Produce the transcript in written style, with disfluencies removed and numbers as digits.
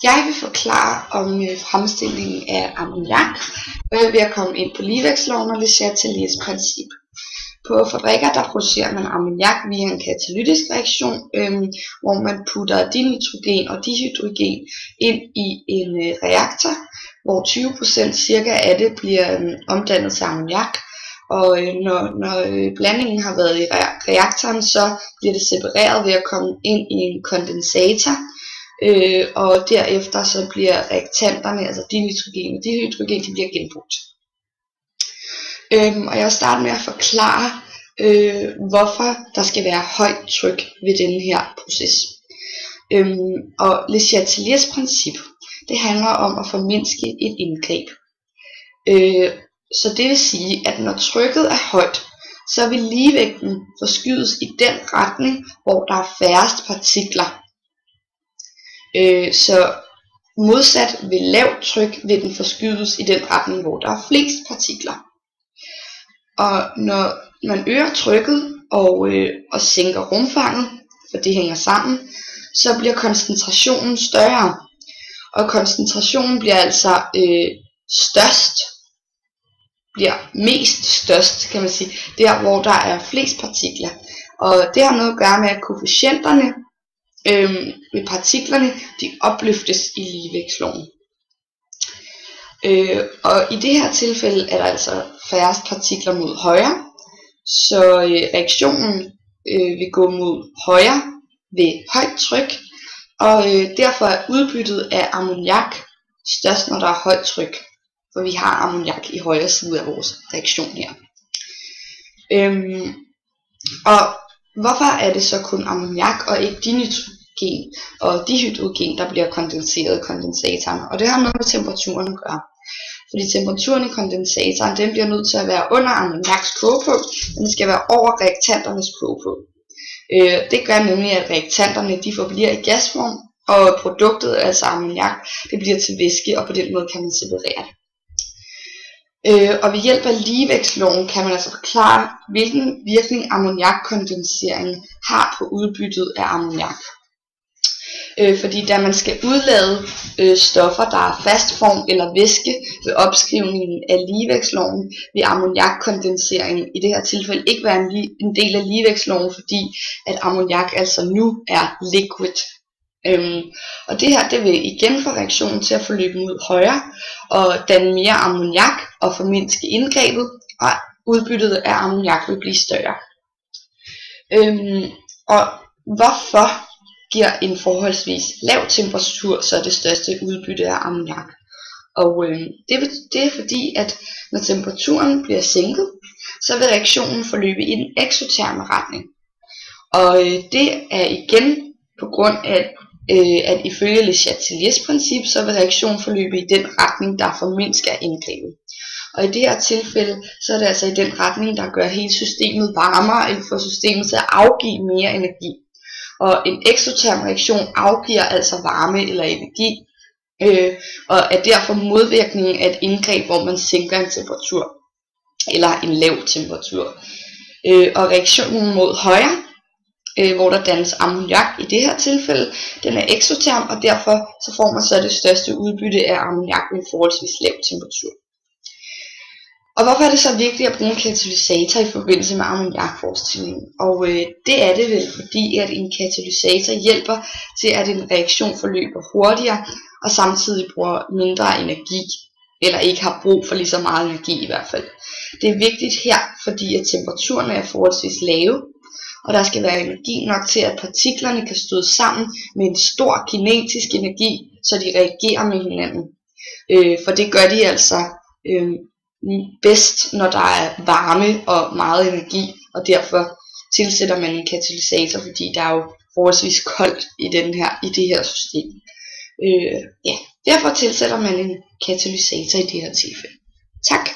Jeg vil forklare om fremstillingen af ammoniak, og jeg vil komme ind på ligevægtsloven og Le Chateliers princip. På fabrikker der producerer man ammoniak via en katalytisk reaktion, hvor man putter dinitrogen og dihydrogen ind i en reaktor, hvor 20% cirka af det bliver omdannet til ammoniak. Og når blandingen har været i reaktoren, så bliver det separeret ved at komme ind i en kondensator, og derefter så bliver reaktanterne, altså dinitrogen og dihydrogen, de bliver genbrugt. Og jeg vil starte med at forklare, hvorfor der skal være højt tryk ved denne her proces. Og Le Chateliers princip, det handler om at formindske et indgreb. Så det vil sige, at når trykket er højt, så vil ligevægten forskydes i den retning, hvor der er færrest partikler. Så modsat ved lavt tryk vil den forskydes i den retning, hvor der er flest partikler. Og når man øger trykket og sænker rumfanget, for det hænger sammen, så bliver koncentrationen større. Og koncentrationen bliver altså mest størst, kan man sige, der hvor der er flest partikler. Og det har noget at gøre med, at koefficienterne ved partiklerne, de opløftes i ligevægtsloven. Og i det her tilfælde er der altså færrest partikler mod højre, så reaktionen vil gå mod højre ved højt tryk, og derfor er udbyttet af ammoniak størst, når der er højt tryk, for vi har ammoniak i højre side af vores reaktion her. Og hvorfor er det så kun ammoniak og ikke dinitrogen og dihydrogen, der bliver kondenseret i kondensatoren? Og det har noget med temperaturen at gøre. Fordi temperaturen i kondensatoren, den bliver nødt til at være under ammoniaks kogepunkt, men det skal være over reaktanternes kogepunkt. Det gør nemlig, at reaktanterne de forbliver i gasform, og produktet, altså ammoniak, det bliver til væske, og på den måde kan man separere det. Og ved hjælp af ligevægtsloven kan man altså forklare, hvilken virkning ammoniakkondensering har på udbyttet af ammoniak. Fordi da man skal udlade stoffer, der er fast form eller væske ved opskrivningen af ligevægtsloven, vil ammoniakkondenseringen i det her tilfælde ikke være en del af ligevægtsloven, fordi at ammoniak altså nu er liquid. Og det her det vil igen få reaktionen til at forløbe mod højre og danne mere ammoniak og formindske indgrebet, og udbyttet af ammoniak vil blive større. Og hvorfor giver en forholdsvis lav temperatur så det største udbytte af ammoniak? Og det er fordi, at når temperaturen bliver sænket, så vil reaktionen forløbe i den eksoterme retning. Og det er igen på grund af, at ifølge Le Chateliers princip, så vil reaktionen forløbe i den retning, der formindsker indgrebet. Og i det her tilfælde, så er det altså i den retning, der gør hele systemet varmere, eller får systemet til at afgive mere energi. Og en eksoterm reaktion afgiver altså varme eller energi, og er derfor modvirkningen af et indgreb, hvor man sænker en temperatur, eller en lav temperatur. Og reaktionen mod højre, hvor der dannes ammoniak i det her tilfælde, den er eksoterm, og derfor så får man så det største udbytte af ammoniak med en forholdsvis lav temperatur. Og hvorfor er det så vigtigt at bruge en katalysator i forbindelse med ammoniakforskningen? Og det er det vel, fordi at en katalysator hjælper til, at en reaktion forløber hurtigere, og samtidig bruger mindre energi, eller ikke har brug for lige så meget energi i hvert fald. Det er vigtigt her, fordi at temperaturerne er forholdsvis lave, og der skal være energi nok til, at partiklerne kan støde sammen med en stor kinetisk energi, så de reagerer med hinanden. For det gør de altså bedst, når der er varme og meget energi, og derfor tilsætter man en katalysator, fordi der er jo forholdsvis koldt i det her system. Derfor tilsætter man en katalysator i det her tilfælde. Tak.